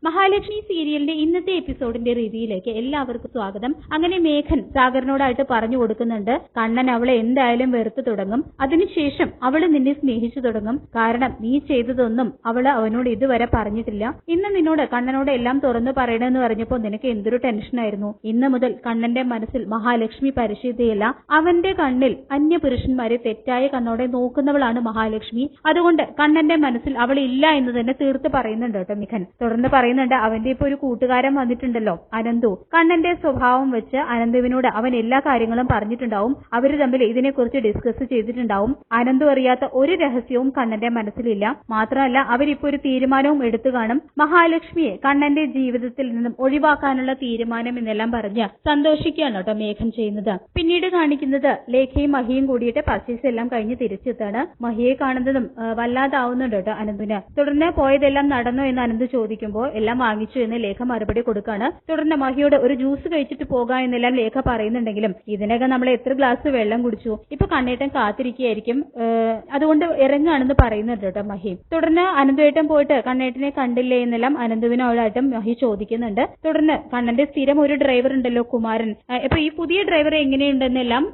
മഹാലക്ഷ്മി സീരിയലിന്റെ ഇന്നത്തെ എപ്പിസോഡിന്റെ റിവ്യൂയിലേക്ക് എല്ലാവർക്കും സ്വാഗതം. അങ്ങനെ മേഘൻ സാഗറിനോടായിട്ട് പറഞ്ഞു കൊടുക്കുന്നുണ്ട്, കണ്ണൻ അവളെ എന്തായാലും വെറുത്തു തുടങ്ങും, അതിനുശേഷം അവള് നിന്നെ സ്നേഹിച്ചു തുടങ്ങും. കാരണം നീ ചെയ്തതൊന്നും അവള് അവനോട് ഇതുവരെ പറഞ്ഞിട്ടില്ല. ഇന്ന് നിന്നോട് കണ്ണനോട് എല്ലാം തുറന്നു പറയണമെന്ന് പറഞ്ഞപ്പോ നിനക്ക് എന്തൊരു ടെൻഷനായിരുന്നു. ഇന്ന് മുതൽ കണ്ണന്റെ മനസ്സിൽ മഹാലക്ഷ്മി പരിശുദ്ധിയല്ല, അവന്റെ കണ്ണിൽ അന്യപുരുഷന്മാരെ തെറ്റായ കണ്ണോടെ നോക്കുന്നവളാണ് മഹാലക്ഷ്മി. അതുകൊണ്ട് കണ്ണന്റെ മനസ്സിൽ അവൾ ഇല്ല എന്ന് തന്നെ തീർത്ത് പറയുന്നുണ്ട് കേട്ടോ മിഖൻ. തുടർന്ന് പറയുന്നുണ്ട്, അവന്റെ ഇപ്പൊ ഒരു കൂട്ടുകാരൻ വന്നിട്ടുണ്ടല്ലോ അനന്തു. കണ്ണന്റെ സ്വഭാവം വെച്ച് അനന്തുവിനോട് അവൻ എല്ലാ കാര്യങ്ങളും പറഞ്ഞിട്ടുണ്ടാവും. അവര് തമ്മിൽ ഇതിനെക്കുറിച്ച് ഡിസ്കസ് ചെയ്തിട്ടുണ്ടാവും. അനന്തു അറിയാത്ത ഒരു രഹസ്യവും കണ്ണന്റെ മനസ്സിലില്ല. മാത്രമല്ല അവരിപ്പോ ഒരു തീരുമാനവും എടുത്തു കാണും, മഹാലക്ഷ്മിയെ കണ്ണന്റെ ജീവിതത്തിൽ നിന്നും ഒഴിവാക്കാനുള്ള തീരുമാനം എന്നെല്ലാം പറഞ്ഞ് സന്തോഷിക്കുകയാണ് കേട്ടോ മേഘൻ ചെയ്യുന്നത്. പിന്നീട് കാണിക്കുന്നത് ലേഖയും മഹിയും കൂടിയിട്ട് പർച്ചേസ് എല്ലാം കഴിഞ്ഞ് തിരിച്ചെത്താണ്. മഹിയെ കാണുന്നതും വല്ലാതാവുന്നുണ്ട് കേട്ടോ അനന്തുവിന്. തുടർന്ന് പോയതെല്ലാം നടന്നോ എന്ന് അനന്ത് ചോദിക്കുമ്പോൾ എല്ലാം വാങ്ങിച്ചു എന്ന് ലേഖ മറുപടി കൊടുക്കാണ്. തുടർന്ന് മഹിയോട് ഒരു ജ്യൂസ് കഴിച്ചിട്ട് പോകാം എന്നെല്ലാം ലേഖ പറയുന്നുണ്ടെങ്കിലും ഇതിനകം നമ്മൾ എത്ര ഗ്ലാസ് വെള്ളം കുടിച്ചു, ഇപ്പൊ കണ്ണേട്ടൻ കാത്തിരിക്കുകയായിരിക്കും, അതുകൊണ്ട് ഇറങ്ങാണെന്ന് പറയുന്നുണ്ട് കേട്ടോ മഹി. തുടർന്ന് അനന്തുവേട്ടൻ പോയിട്ട് കണ്ണേട്ടനെ കണ്ടില്ലേ എന്നെല്ലാം അനന്തുവിനോടായിട്ടും മഹി ചോദിക്കുന്നുണ്ട്. തുടർന്ന് കണ്ണന്റെ സ്ഥിരം ഒരു ഡ്രൈവർ ഉണ്ടല്ലോ കുമാരൻ, ഇപ്പൊ ഈ പുതിയ ഡ്രൈവർ എങ്ങനെയുണ്ടെന്നെല്ലാം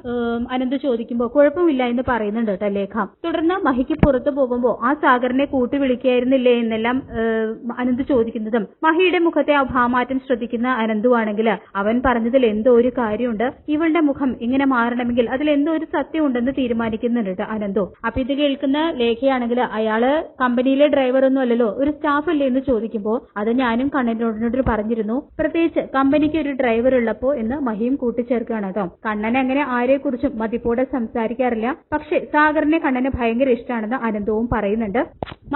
അനന്ത് ചോദിക്കുമ്പോൾ കുഴപ്പമില്ല എന്ന് പറയുന്നുണ്ട് കേട്ടോ ലേഖ. തുടർന്ന് മഹിക്ക് പുറത്തു പോകുമ്പോൾ ആ സാഗറിനെ കൂട്ടി വിളിക്കായിരുന്നില്ലേ എന്നെല്ലാം അനന്ത് ചോദിക്കുന്നതും മഹിയുടെ മുഖത്തെ ആ ഭാവമാറ്റം ശ്രദ്ധിക്കുന്ന അനന്തുവാണെങ്കിൽ അവൻ പറഞ്ഞതിൽ എന്തോ ഒരു കാര്യമുണ്ട്, ഇവളുടെ മുഖം ഇങ്ങനെ മാറണമെങ്കിൽ അതിൽ എന്തോ ഒരു സത്യം ഉണ്ടെന്ന് തീരുമാനിക്കുന്നുണ്ട് അനന്തു. അപ്പൊ ഇത് കേൾക്കുന്ന ലേഖയാണെങ്കിൽ അയാള് കമ്പനിയിലെ ഡ്രൈവർ ഒന്നും അല്ലല്ലോ, ഒരു സ്റ്റാഫ് അല്ലേ എന്ന് ചോദിക്കുമ്പോൾ അത് ഞാനും കണ്ണനോട് പറഞ്ഞിരുന്നു, പ്രത്യേകിച്ച് കമ്പനിക്ക് ഒരു ഡ്രൈവർ ഉള്ളപ്പോ എന്ന് മഹിയും കൂട്ടിച്ചേർക്കുകയാണ് കേട്ടോ. കണ്ണൻ അങ്ങനെ ആരെക്കുറിച്ചും മതിപ്പോടെ സംസാരിക്കാറില്ല, പക്ഷെ സാഗറിനെ കണ്ണന് ഭയങ്കര ഇഷ്ടമാണെന്ന് അനന്തവും പറയുന്നുണ്ട്.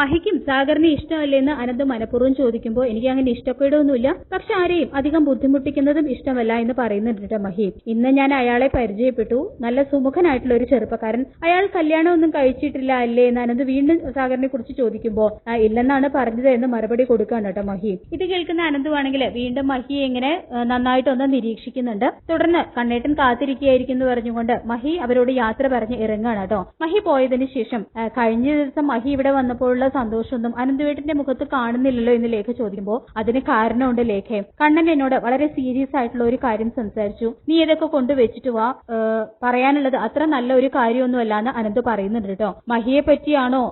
മഹിക്കും സാഗറിനെ ഇഷ്ടമല്ലേന്ന് അനന്ത് മനഃപൂർവ്വം ചോദിക്കുമ്പോൾ എനിക്ക് അങ്ങനെ ഇഷ്ടപ്പെടുകയൊന്നുമില്ല, പക്ഷെ ആരെയും അധികം ബുദ്ധിമുട്ടിക്കുന്നതും ഇഷ്ടമല്ല എന്ന് പറയുന്നുണ്ട് മഹി. ഇന്ന് ഞാൻ അയാളെ പരിചയപ്പെട്ടു, നല്ല സുമുഖനായിട്ടുള്ള ഒരു ചെറുപ്പക്കാരൻ, അയാൾ കല്യാണമൊന്നും കഴിച്ചിട്ടില്ല അല്ലേ എന്ന് അനന്ത് വീണ്ടും സാഗറിനെ കുറിച്ച് ചോദിക്കുമ്പോൾ ഇല്ലെന്നാണ് പറഞ്ഞത് എന്ന് മറുപടി കൊടുക്കുകയാണ് കേട്ടോ മഹി. ഇത് കേൾക്കുന്ന അനന്തുവാണെങ്കിൽ വീണ്ടും മഹിയെ ഇങ്ങനെ നന്നായിട്ടൊന്ന് നിരീക്ഷിക്കുന്നുണ്ട്. തുടർന്ന് കണ്ണേട്ടൻ കാത്തിരിക്കുകയായിരിക്കും എന്ന് പറഞ്ഞുകൊണ്ട് മഹി അവരോട് യാത്ര പറഞ്ഞ് ഇറങ്ങുകയാണ് കേട്ടോ. മഹി പോയതിനു ശേഷം കഴിഞ്ഞ ദിവസം മഹി ഇവിടെ വന്നപ്പോഴുള്ള സന്തോഷമൊന്നും അനന്തുവേട്ടന്റെ മുഖത്ത് കാണുന്നില്ലല്ലോ എന്ന് ലേഖ ചോദിക്കുമ്പോൾ അതിന് കാരണമുണ്ട് ലേഖയെ. കണ്ണൻ എന്നോട് വളരെ സീരിയസ് ആയിട്ടുള്ള ഒരു കാര്യം സംസാരിച്ചു, നീ ഇതൊക്കെ കൊണ്ടുവച്ചിട്ട് വാ, പറയാനുള്ളത് അത്ര നല്ല ഒരു കാര്യമൊന്നും അല്ലാന്ന് അനന്ത് പറയുന്നുണ്ട് കേട്ടോ. മഹിയെ പറ്റിയാണോ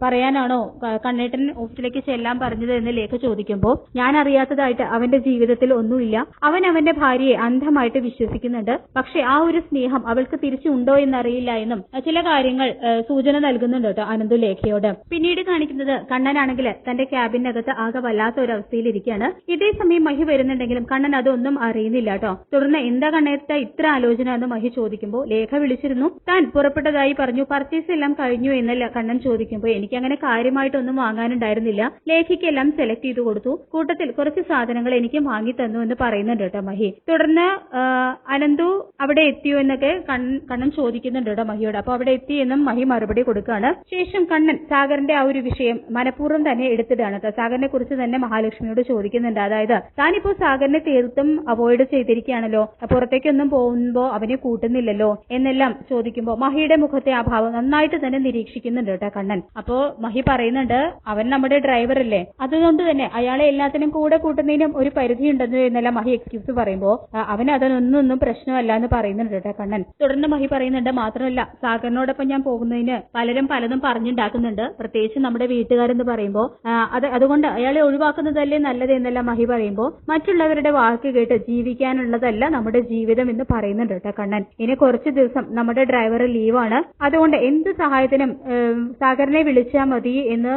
പറയാനാണോ കണ്ണേട്ടൻ ഓഫീസിലേക്ക് ചെല്ലാൻ പറഞ്ഞത് എന്ന് ലേഖ ചോദിക്കുമ്പോൾ ഞാൻ അറിയാത്തതായിട്ട് അവന്റെ ജീവിതത്തിൽ ഒന്നുമില്ല, അവൻ അവന്റെ ഭാര്യയെ അന്ധമായിട്ട് വിശ്വസിക്കുന്നുണ്ട്, പക്ഷെ ആ ഒരു സ്നേഹം അവൾക്ക് തിരിച്ചുണ്ടോ എന്നറിയില്ല എന്നും ചില കാര്യങ്ങൾ സൂചന നൽകുന്നുണ്ട് കേട്ടോ അനന്തു ലേഖയോട്. പിന്നീട് കാണിക്കുന്നത് കണ്ണനാണെങ്കിൽ തന്റെ ക്യാബിനകത്ത് ആകെ വല്ലാത്ത ഒരു അവസ്ഥയിലിരിക്കുകയാണ്. ഇതേ സമയം മഹി വരുന്നുണ്ടെങ്കിലും കണ്ണൻ അതൊന്നും അറിയുന്നില്ല കേട്ടോ. തുടർന്ന് എന്താ കണ്ണേട്ട ഇത്ര ആലോചന എന്ന് മഹി ചോദിക്കുമ്പോൾ ലേഖ വിളിച്ചിരുന്നു, താൻ പുറപ്പെട്ടതായി പറഞ്ഞു, പർച്ചേസ് എല്ലാം കഴിഞ്ഞു എന്നല്ല കണ്ണൻ ചോദിക്കുമ്പോൾ എനിക്ക് അങ്ങനെ കാര്യമായിട്ടൊന്നും വാങ്ങാനുണ്ടായിരുന്നില്ല, ലേഖയ്ക്കെല്ലാം സെലക്ട് ചെയ്ത് കൊടുത്തു, കൂട്ടത്തിൽ കുറച്ച് സാധനങ്ങൾ എനിക്ക് വാങ്ങി തന്നു എന്ന് പറയുന്നുണ്ട് കേട്ടോ മഹി. തുടർന്ന് അനന്തു അവിടെ എത്തിയോ എന്നൊക്കെ കണ്ണൻ ചോദിക്കുന്നുണ്ട് കേട്ടോ മഹിയോട്. അപ്പൊ അവിടെ എത്തിയെന്നും മഹി മറുപടി കൊടുക്കുകയാണ്. ശേഷം കണ്ണൻ സാഗറിന്റെ ആ ഒരു വിഷയം മനഃപൂർവ്വം തന്നെ എടുത്തിട്ടാണ് സാഗറിനെ കുറിച്ച് തന്നെ മഹാലക്ഷ്മിയോട് ചോദിക്കുന്നുണ്ട്. അതായത് താനിപ്പോ സാഗറിനെ തീർത്തും അവോയ്ഡ് ചെയ്തിരിക്കുകയാണല്ലോ, പുറത്തേക്കൊന്നും പോകുമ്പോ അവനെ കൂട്ടുന്നില്ലല്ലോ എന്നെല്ലാം ചോദിക്കുമ്പോൾ മഹിയുടെ മുഖത്തെ ആ ഭാവം നന്നായിട്ട് തന്നെ നിരീക്ഷിക്കുന്നുണ്ട് കേട്ടോ കണ്ണൻ. അപ്പോ മഹി പറയുന്നുണ്ട്, അവൻ നമ്മുടെ ഡ്രൈവർ അല്ലേ, അതുകൊണ്ട് തന്നെ അയാളെ എല്ലാത്തിനും കൂടെ കൂട്ടുന്നതിനും ഒരു പരിധിയുണ്ടെന്ന് എന്നെല്ലാം മഹി എക്സ്ക്യൂസ് പറയുമ്പോൾ അവൻ അതിനൊന്നും പ്രശ്നമല്ല എന്ന് പറയുന്നുണ്ട് കേട്ടോ കണ്ണൻ. തുടർന്ന് മഹി പറയുന്നുണ്ട്, മാത്രമല്ല സാഗറിനോടൊപ്പം ഞാൻ പോകുന്നതിന് പലരും പലതും പറഞ്ഞുണ്ടാക്കുന്നുണ്ട്, പ്രത്യേകിച്ച് നമ്മുടെ വീട്ടുകാരെന്ന് പറയുമ്പോൾ അതുകൊണ്ട് അയാളെ ഒഴിവാക്കുന്നതല്ലേ നല്ലത് എന്നെല്ലാം മഹി പറയുമ്പോൾ മറ്റുള്ളവരുടെ വാക്ക് കേട്ട് ജീവിക്കാനുള്ളതല്ല നമ്മുടെ ജീവിതം എന്ന് പറയുന്നുണ്ട് കേട്ടോ കണ്ണൻ. ഇനി കുറച്ചു ദിവസം നമ്മുടെ ഡ്രൈവർ ലീവാണ്, അതുകൊണ്ട് എന്ത് സഹായത്തിനും സാഗറിനെ വിളിച്ചാൽ മതി എന്ന്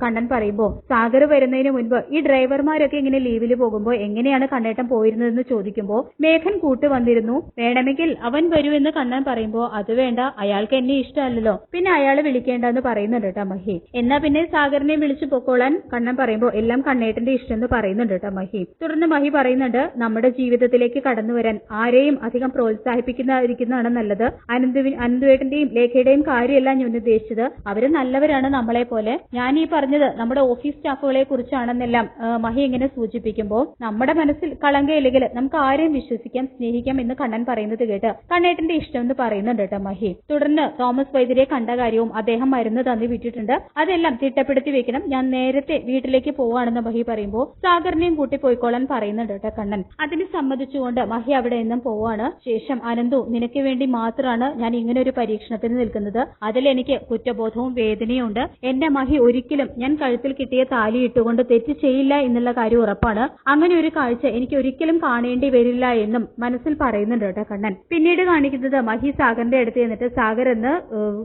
കണ്ണൻ പറയുമ്പോൾ സാഗർ വരുന്നതിന് മുൻപ് ഈ ഡ്രൈവർമാരൊക്കെ ഇങ്ങനെ ലീവിൽ പോകുമ്പോൾ എങ്ങനെയാണ് കണ്ണേട്ടൻ പോയിരുന്നതെന്ന് ചോദിക്കുമ്പോൾ മേഘൻ കൂട്ട് വന്നിരുന്നു, വേണമെങ്കിൽ അവൻ വരൂ എന്ന് കണ്ണൻ പറയുമ്പോൾ അത് വേണ്ട, അയാൾക്ക് എന്നെ ഇഷ്ടമല്ലല്ലോ, പിന്നെ അയാളെ വിളിക്കേണ്ടെന്ന് പറയുന്നുണ്ട് കേട്ടോ മഹി. എന്നാ പിന്നെ സാഗറിനെ വിളിച്ചു പൊക്കോളാൻ കണ്ണൻ പറയുമ്പോൾ എല്ലാം കണ്ണേട്ടന്റെ ഇഷ്ടം എന്ന് പറയുന്നുണ്ട് കേട്ടോ മഹി. തുടർന്ന് മഹി പറയുന്നുണ്ട്, നമ്മുടെ ജീവിതത്തിലേക്ക് കടന്നു വരാൻ ആരെയും അധികം പ്രോത്സാഹിപ്പിക്കുന്നതാണ് നല്ലത്, അനന്തുവേട്ടന്റെയും ലേഖയുടെയും കാര്യമല്ല ഞാൻ ഉദ്ദേശിച്ചത്, അവര് നല്ലവരാണ് നമ്മളെ പോലെ, ഞാൻ ഈ പറഞ്ഞത് നമ്മുടെ ഓഫീസ് സ്റ്റാഫുകളെ കുറിച്ചാണെന്നെല്ലാം മഹി ഇങ്ങനെ സൂചിപ്പിക്കുമ്പോൾ നമ്മുടെ മനസ്സിൽ കളങ്കയില്ലെങ്കിൽ നമുക്ക് ആരെയും വിശ്വസിക്കാം, സ്നേഹിക്കാം എന്ന് കണ്ണൻ പറയുന്നത് കേട്ട് കണ്ണേട്ടന്റെ ഇഷ്ടം എന്ന് പറയുന്നുണ്ട് കേട്ടോ മഹി. തുടർന്ന് തോമസ് വൈദ്യരെ കണ്ട കാര്യവും അദ്ദേഹം മരുന്ന് തന്നി വിട്ടിട്ടുണ്ട്, അതെല്ലാം തിട്ടപ്പെടുത്തി വെക്കണം, ഞാൻ നേരത്തെ വീട്ടിലേക്ക് പോവാണെന്ന് മഹി പറയുമ്പോൾ സാഗറിനെയും കൂട്ടി പോയിക്കോളാൻ പറയുന്നുണ്ട് കേട്ടോ കണ്ണൻ. അതിന് സമ്മതിച്ചുകൊണ്ട് മഹി അവിടെ നിന്നും പോവാണ്. ശേഷം അനന്തു, നിനക്ക് വേണ്ടി മാത്രമാണ് ഞാൻ ഇങ്ങനെ ഒരു പരീക്ഷണത്തിന് നിൽക്കുന്നത്. അതിൽ എനിക്ക് കുറ്റബോധവും വേദനയും ഉണ്ട്. എന്റെ മഹി ഒരിക്കലും ഞാൻ കഴുത്തിൽ കിട്ടിയ താലി ഇട്ടുകൊണ്ട് തെറ്റ് ചെയ്യില്ല എന്നുള്ള കാര്യം ഉറപ്പാണ്. അങ്ങനെ ഒരു കാഴ്ച എനിക്ക് ഒരിക്കലും കാണേണ്ടി വരില്ല എന്നും മനസ്സിൽ പറയുന്നുണ്ട് കേട്ടോ കണ്ണൻ. പിന്നീട് കാണിക്കുന്നത് മഹി സാഗറിന്റെ അടുത്ത് എന്നിട്ട് സാഗർ എന്ന്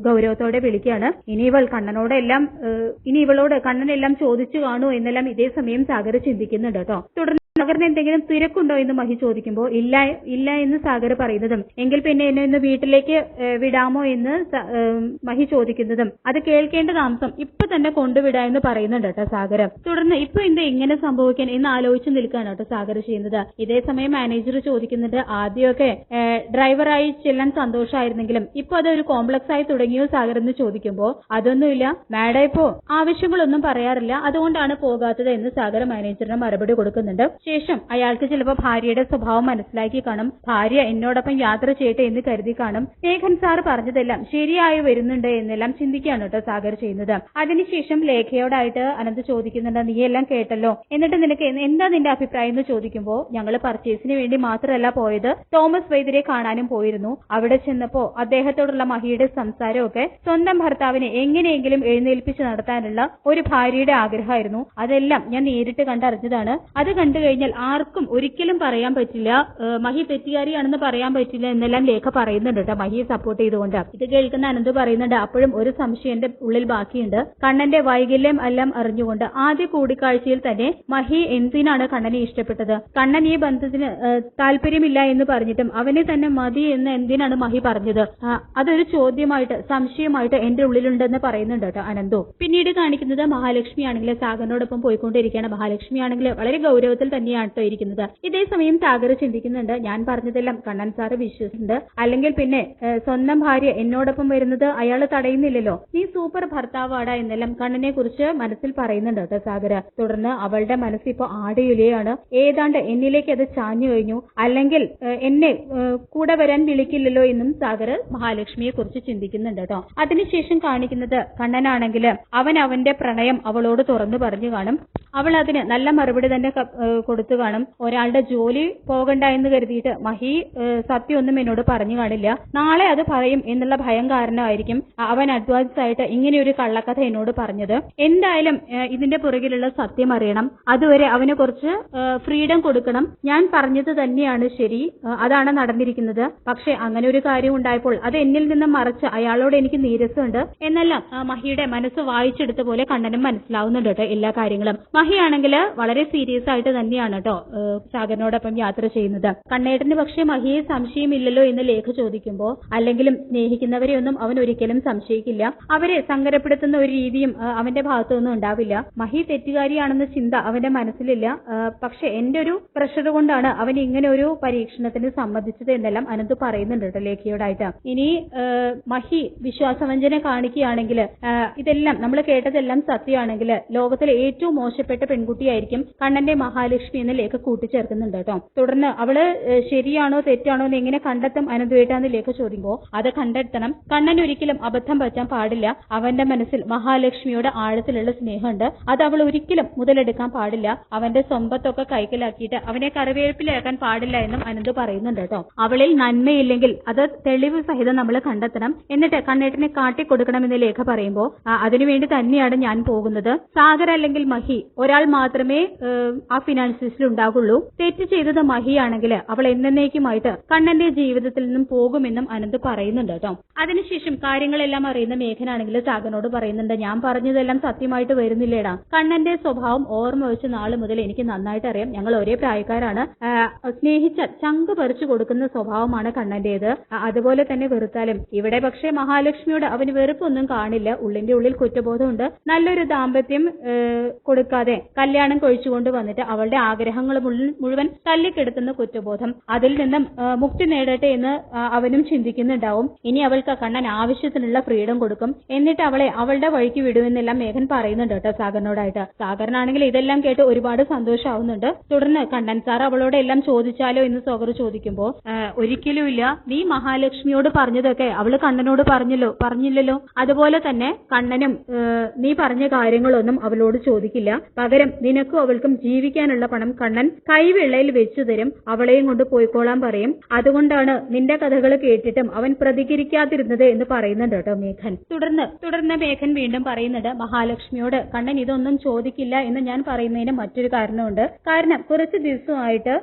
ഗൗരവത്തോടെ വിളിക്കുകയാണ്. ഇനി ഇവളോട് കണ്ണനെല്ലാം ചോദിച്ചു കാണൂ എന്നെല്ലാം ഇതേ സമയം സാഗർ ചിന്തിക്കുന്നുണ്ട് കേട്ടോ. തുടർന്ന് സാഗറിന് എന്തെങ്കിലും തിരക്കുണ്ടോ എന്ന് മഹി ചോദിക്കുമ്പോൾ ഇല്ല എന്ന് സാഗർ പറയുന്നതും എങ്കിൽ പിന്നെ എന്നെ ഇന്ന് വീട്ടിലേക്ക് വിടാമോ എന്ന് മഹി ചോദിക്കുന്നതും അത് കേൾക്കേണ്ട താമസം ഇപ്പൊ തന്നെ കൊണ്ടുവിടാ എന്ന് പറയുന്നുണ്ട് കേട്ടോ സാഗർ. തുടർന്ന് ഇപ്പൊ എന്താ ഇങ്ങനെ സംഭവിക്കാൻ എന്ന് ആലോചിച്ച് നിൽക്കുകയാണ് കേട്ടോ സാഗർ ചെയ്യുന്നത്. ഇതേ സമയം മാനേജർ ചോദിക്കുന്നുണ്ട്, ആദ്യമൊക്കെ ഡ്രൈവറായി ചെല്ലാൻ സന്തോഷമായിരുന്നെങ്കിലും ഇപ്പൊ അതൊരു കോംപ്ലക്സ് ആയി തുടങ്ങിയോ സാഗർ എന്ന് ചോദിക്കുമ്പോൾ അതൊന്നുമില്ല മാഡം, ഇപ്പോ ആവശ്യങ്ങളൊന്നും പറയാറില്ല, അതുകൊണ്ടാണ് പോകാത്തത് എന്ന് സാഗർ മാനേജറിന് മറുപടി കൊടുക്കുന്നുണ്ട്. ശേഷം അയാൾക്ക് ചിലപ്പോൾ ഭാര്യയുടെ സ്വഭാവം മനസ്സിലാക്കി കാണും. ഭാര്യ എന്നോടൊപ്പം യാത്ര ചെയ്യട്ടെ എന്ന് കരുതി കാണും. മേഘൻ സാർ പറഞ്ഞതെല്ലാം ശരിയായി വരുന്നുണ്ട് എന്നെല്ലാം ചിന്തിക്കുകയാണ് കേട്ടോ സാഗർ ചെയ്യുന്നത്. അതിനുശേഷം ലേഖയോടായിട്ട് അനന്ത് ചോദിക്കുന്നുണ്ട്, നീ എല്ലാം കേട്ടല്ലോ, എന്നിട്ട് നിനക്ക് എന്താ നിന്റെ അഭിപ്രായം എന്ന് ചോദിക്കുമ്പോൾ ഞങ്ങൾ പർച്ചേസിന് വേണ്ടി മാത്രമല്ല പോയത്, തോമസ് വൈദ്യരെ കാണാനും പോയിരുന്നു. അവിടെ ചെന്നപ്പോ അദ്ദേഹത്തോടുള്ള മഹിയുടെ സംസാരമൊക്കെ സ്വന്തം ഭർത്താവിനെ എങ്ങനെയെങ്കിലും എഴുന്നേൽപ്പിച്ച് നടത്താനുള്ള ഒരു ഭാര്യയുടെ ആഗ്രഹമായിരുന്നു. അതെല്ലാം ഞാൻ നേരിട്ട് കണ്ടറിഞ്ഞതാണ്. അത് കണ്ടു കഴിഞ്ഞാൽ ആർക്കും ഒരിക്കലും പറയാൻ പറ്റില്ല, മഹി തെറ്റുകാരിയാണെന്ന് പറയാൻ പറ്റില്ല എന്നെല്ലാം ലേഖ പറയുന്നുണ്ട് കേട്ടോ മഹിയെ സപ്പോർട്ട് ചെയ്തുകൊണ്ട്. ഇത് കേൾക്കുന്ന അനന്ത് പറയുന്നുണ്ട്, അപ്പോഴും ഒരു സംശയം എന്റെ ഉള്ളിൽ ബാക്കിയുണ്ട്. കണ്ണന്റെ വൈകല്യം എല്ലാം അറിഞ്ഞുകൊണ്ട് ആദ്യ കൂടിക്കാഴ്ചയിൽ തന്നെ മഹി എന്തിനാണ് കണ്ണനെ ഇഷ്ടപ്പെട്ടത്? കണ്ണൻ ഈ ബന്ധത്തിന് താല്പര്യമില്ല എന്ന് പറഞ്ഞിട്ടും അവനെ തന്നെ മതി എന്ന് എന്തിനാണ് മഹി പറഞ്ഞത്? അതൊരു ചോദ്യമായിട്ട് സംശയമായിട്ട് എന്റെ ഉള്ളിലുണ്ടെന്ന് പറയുന്നുണ്ട് കേട്ടോ അനന്തു. പിന്നീട് കാണിക്കുന്നത് മഹാലക്ഷ്മി ആണെങ്കിൽ സാഗറിനോടൊപ്പം പോയിക്കൊണ്ടിരിക്കുകയാണ്. മഹാലക്ഷ്മി ആണെങ്കിൽ വളരെ ഗൗരവത്തിൽ തന്നെയാണ് കേട്ടോ ഇരിക്കുന്നത്. ഇതേ സമയം സാഗർ ചിന്തിക്കുന്നുണ്ട്, ഞാൻ പറഞ്ഞതെല്ലാം കണ്ണൻ സാറ് വിശ്വസിക്കുന്നുണ്ട്, അല്ലെങ്കിൽ പിന്നെ സ്വന്തം ഭാര്യ എന്നോടൊപ്പം വരുന്നത് അയാൾ തടയുന്നില്ലല്ലോ, നീ സൂപ്പർ ഭർത്താവാടാ എന്നെല്ലാം കണ്ണനെ കുറിച്ച് മനസ്സിൽ പറയുന്നുണ്ട് കേട്ടോ സാഗർ. തുടർന്ന് അവളുടെ മനസ്സിപ്പോ ആടയുലയാണ്. ഏതാണ്ട് എന്നിലേക്ക് അത് ചാഞ്ഞു കഴിഞ്ഞു, അല്ലെങ്കിൽ എന്നെ കൂടെ വരാൻ വിളിക്കില്ലല്ലോ എന്നും സാഗർ മഹാലക്ഷ്മിയെ കുറിച്ച് ചിന്തിക്കുന്നുണ്ട് കേട്ടോ. അതിനുശേഷം കാണിക്കുന്നത് കണ്ണനാണെങ്കിൽ അവന്റെ പ്രണയം അവളോട് തുറന്നു പറഞ്ഞു കാണും. അവൾ അതിന് നല്ല മറുപടി തന്നെ കൊടുത്തു കാണും. ഒരാളുടെ ജോലി പോകണ്ട എന്ന് കരുതിയിട്ട് മഹി സത്യമൊന്നും എന്നോട് പറഞ്ഞു കാണില്ല, നാളെ അത് പറയും എന്നുള്ള ഭയം കാരണമായിരിക്കും അവൻ അഡ്വാൻസ് ആയിട്ട് ഇങ്ങനെ ഒരു കള്ളക്കഥ എന്നോട് പറഞ്ഞത്. എന്തായാലും ഇതിന്റെ പുറകിലുള്ള സത്യം അറിയണം, അതുവരെ അവന് കുറച്ച് ഫ്രീഡം കൊടുക്കണം. ഞാൻ പറഞ്ഞത് തന്നെയാണ് ശരി, അതാണ് നടന്നിരിക്കുന്നത്. പക്ഷെ അങ്ങനെ ഒരു കാര്യം ഉണ്ടായപ്പോൾ അത് എന്നിൽ നിന്നും മറച്ച് അയാളോട് എനിക്ക് നീരസമുണ്ട് എന്നെല്ലാം മഹിയുടെ മനസ്സ് വായിച്ചെടുത്ത പോലെ കണ്ണനും മനസ്സിലാവുന്നുണ്ട് കേട്ടോ എല്ലാ കാര്യങ്ങളും. മഹിയാണെങ്കിൽ വളരെ സീരിയസ് ആയിട്ട് തന്നെയാണ് കേട്ടോ സാഗറിനോടൊപ്പം യാത്ര ചെയ്യുന്നത്. കണ്ണേട്ടന് പക്ഷെ മഹിയെ സംശയമില്ലല്ലോ എന്ന് ലേഖ ചോദിക്കുമ്പോൾ, അല്ലെങ്കിലും സ്നേഹിക്കുന്നവരെ ഒന്നും അവൻ ഒരിക്കലും സംശയിക്കില്ല, അവരെ സങ്കടപ്പെടുത്തുന്ന ഒരു രീതിയും അവന്റെ ഭാഗത്തുനിന്നും ഉണ്ടാവില്ല. മഹി തെറ്റുകാരിയാണെന്ന ചിന്ത അവന്റെ മനസ്സിലില്ല. പക്ഷെ എന്റെ ഒരു പ്രഷർ കൊണ്ടാണ് അവൻ ഇങ്ങനെ ഒരു പരീക്ഷണത്തിന് സമ്മതിച്ചത് എന്നെല്ലാം അനന്ത് പറയുന്നുണ്ട് കേട്ടോ ലേഖയോടായിട്ട്. ഇനി മഹി വിശ്വാസവഞ്ചന കാണിക്കുകയാണെങ്കിൽ, ഇതെല്ലാം നമ്മൾ കേട്ടതെല്ലാം സത്യമാണെങ്കിൽ ലോകത്തിലെ ഏറ്റവും മോശപ്പെട്ട പെൺകുട്ടിയായിരിക്കും കണ്ണന്റെ മഹാലക്ഷ്മി എന്ന് ലേഖ കൂട്ടിച്ചേർക്കുന്നുണ്ട് കേട്ടോ. തുടർന്ന് അവള് ശരിയാണോ തെറ്റാണോ എന്ന് എങ്ങനെ കണ്ടെത്തും അനന്തുവേട്ടാന്ന് ലേഖ ചോദിക്കുമ്പോൾ, അത് കണ്ടെത്തണം. കണ്ണൻ ഒരിക്കലും അബദ്ധം പറ്റാൻ പാടില്ല. അവന്റെ മനസ്സിൽ മഹാലക്ഷ്മിയോട് ആഴത്തിലുള്ള സ്നേഹമുണ്ട്, അത് അവൾ ഒരിക്കലും മുതലെടുക്കാൻ പാടില്ല. അവന്റെ സമ്പത്തൊക്കെ കൈക്കലാക്കിയിട്ട് അവനെ കറിവേപ്പിലാക്കാൻ പാടില്ല എന്നും അനന്ത് പറയുന്നുണ്ട് കേട്ടോ. അവളിൽ നന്മയില്ലെങ്കിൽ അത് തെളിവ് സഹിതം നമ്മൾ കണ്ടെത്തണം, എന്നിട്ട് കണ്ണേട്ടനെ കാട്ടിക്കൊടുക്കണമെന്ന് ലേഖ പറയുമ്പോൾ, അതിനുവേണ്ടി തന്നെയാണ് ഞാൻ പോകുന്നത്. സാഗർ അല്ലെങ്കിൽ മഹി ഒരാൾ മാത്രമേ ആ ഫിനാൻസിൽ ഉണ്ടാകുള്ളൂ. തെറ്റ് ചെയ്തത് മഹിയാണെങ്കിൽ അവൾ എന്നേക്കുമായിട്ട് കണ്ണന്റെ ജീവിതത്തിൽ നിന്നും പോകുമെന്നും അനന്ത് പറയുന്നുണ്ട് കേട്ടോ. അതിനുശേഷം കാര്യങ്ങളെല്ലാം അറിയുന്ന മേഘനാണെങ്കിൽ സാഗറിനോട് പറയുന്നുണ്ട്, ഞാൻ പറഞ്ഞതെല്ലാം സത്യമായിട്ട് വരുന്നില്ലേടാ, കണ്ണന്റെ സ്വഭാവം ഓർമ്മ വെച്ച നാള് മുതൽ എനിക്ക് നന്നായിട്ട് അറിയാം. ഞങ്ങൾ ഒരേ പ്രായക്കാരാണ്. സ്നേഹിച്ച ചങ്ക് പറിച്ചു കൊടുക്കുന്ന സ്വഭാവമാണ് കണ്ണന്റേത്. അതുപോലെ തന്നെ വെറുത്താലും ഇവിടെ പക്ഷേ മഹാലക്ഷ്മിയോട് അവന് വെറുപ്പൊന്നും കാണില്ല. ഉള്ളിന്റെ ഉള്ളിൽ കുറ്റബോധമുണ്ട്. നല്ലൊരു ദാമ്പത്യം കൊടുക്കാതെ കല്യാണം കഴിച്ചുകൊണ്ട് വന്നിട്ട് അവളുടെ ആഗ്രഹങ്ങൾ മുഴുവൻ തല്ലിക്കെടുത്തുന്ന കുറ്റബോധം, അതിൽ നിന്നും മുക്തി നേടട്ടെ എന്ന് അവനും ചിന്തിക്കുന്നുണ്ടാവും. ഇനി അവൾക്ക് കണ്ണൻ ആവശ്യത്തിനുള്ള ഫ്രീഡം കൊടുക്കും, എന്നിട്ട് അവളെ അവളുടെ വഴിക്ക് വിടുമെന്നെല്ലാം മേഘൻ പറയുന്നുണ്ട് കേട്ടോ സാഗറിനോടായിട്ട്. സാഗറിനാണെങ്കിൽ ഇതെല്ലാം കേട്ട് ഒരുപാട് സന്തോഷമാവുന്നുണ്ട്. തുടർന്ന് കണ്ണൻ സാർ അവളോട് എല്ലാം ചോദിച്ചാലോ എന്ന് സാഗർ ചോദിക്കുമ്പോൾ, ഒരിക്കലുമില്ല, നീ മഹാലക്ഷ്മിയോട് പറഞ്ഞതൊക്കെ അവള് കണ്ണനോട് പറഞ്ഞില്ലല്ലോ, അതുപോലെ തന്നെ കണ്ണനും നീ പറഞ്ഞ കാര്യങ്ങളൊന്നും അവളോട് ചോദിക്കില്ല. പകരം നിനക്കും അവൾക്കും ജീവിക്കാനുള്ള പണം കണ്ണൻ കൈവെള്ളയിൽ വെച്ചു തരും, അവളെയും കൊണ്ട് പോയിക്കോളാൻ പറയും. അതുകൊണ്ടാണ് നിന്റെ കഥകൾ കേട്ടിട്ടും അവൻ പ്രതികരിക്കാതിരുന്നത് എന്ന് പറയുന്നുണ്ട് കേട്ടോ മേഘൻ. തുടർന്ന് മേഘൻ വീണ്ടും പറയുന്നുണ്ട്, മഹാലക്ഷ്മിയോട് കണ്ണൻ ഇതൊന്നും ചോദിക്കില്ല എന്ന് ഞാൻ പറയുന്നതിന് മറ്റൊരു കാരണമുണ്ട്. കാരണം കുറച്ച് ദിവസമായിട്ട്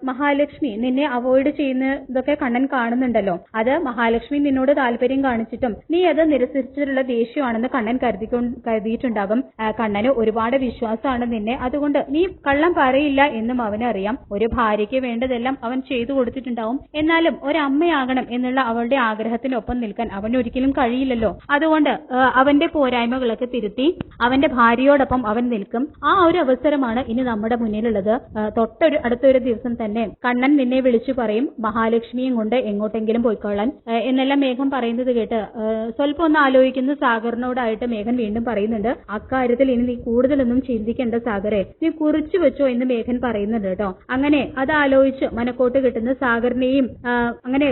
മഹാലക്ഷ്മി നിന്നെ അവോയ്ഡ് ചെയ്യുന്നതൊക്കെ കണ്ണൻ കാണുന്നുണ്ടല്ലോ. അത് മഹാലക്ഷ്മി നിന്നോട് താല്പര്യം കാണിച്ചിട്ടും നീ അത് നിരസിച്ചിട്ടുള്ള ദേഷ്യമാണെന്ന് കണ്ണൻ കരുതിയിട്ടുണ്ടാകും. കണ്ണന് ഒരുപാട് വിശ്വാസമാണ് നിന്നെ, അതുകൊണ്ട് നീ കള്ളം പറയില്ല എന്നും അവനറിയാം. ഒരു ഭാര്യയ്ക്ക് വേണ്ടതെല്ലാം അവൻ ചെയ്തു കൊടുത്തിട്ടുണ്ടാവും. എന്നാലും ഒരമ്മയാകണം എന്നുള്ള അവളുടെ ആഗ്രഹത്തിനൊപ്പം നിൽക്കാൻ അവനൊരിക്കലും കഴിയില്ലല്ലോ. അതുകൊണ്ട് അവന്റെ പോരായ്മകളൊക്കെ തിരുത്തി അവന്റെ ഭാര്യയോടൊപ്പം അവൻ നിൽക്കും. ആ ഒരു അവസരമാണ് ഇനി നമ്മുടെ മുന്നിലുള്ളത്. അടുത്തൊരു ദിവസം തന്നെ കണ്ണൻ നിന്നെ വിളിച്ചു പറയും മഹാലക്ഷ്മിയും കൊണ്ട് എങ്ങോട്ടെങ്കിലും പോയിക്കൊള്ളാൻ എന്നെല്ലാം മേഘൻ പറയുന്നത് കേട്ട് സ്വല്പം ഒന്ന് ആലോചിക്കുന്ന സാഗറിനോടായിട്ട് മേഘൻ വീണ്ടും പറയുന്നുണ്ട്, അക്കാര്യത്തിൽ ഇനി നീ കൂടുതലൊന്നും ചിന്തിക്കേണ്ട സാഗറെ, നീ കുറിച്ചു വെച്ചോ എന്ന് മേഘൻ പറയുന്നുണ്ട് കേട്ടോ. അങ്ങനെ അത് ആലോചിച്ച് മനക്കോട്ട് കിട്ടുന്ന സാഗറിനെയും അങ്ങനെ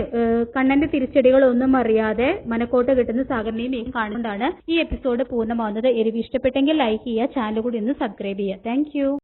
കണ്ണന്റെ തിരിച്ചടികളൊന്നും അറിയാതെ മനക്കോട്ട് കിട്ടുന്ന സാഗറിനെയും മേഘൻ കാണുന്നതാണ് ഈ എപ്പിസോഡ് പൂർണ്ണമാവുന്നത്. എരിവ് ഇഷ്ടപ്പെട്ടെങ്കിൽ ലൈക്ക് ചെയ്യുക, ചാനൽ കൂടി ഒന്ന് സബ്സ്ക്രൈബ് ചെയ്യുക. താങ്ക്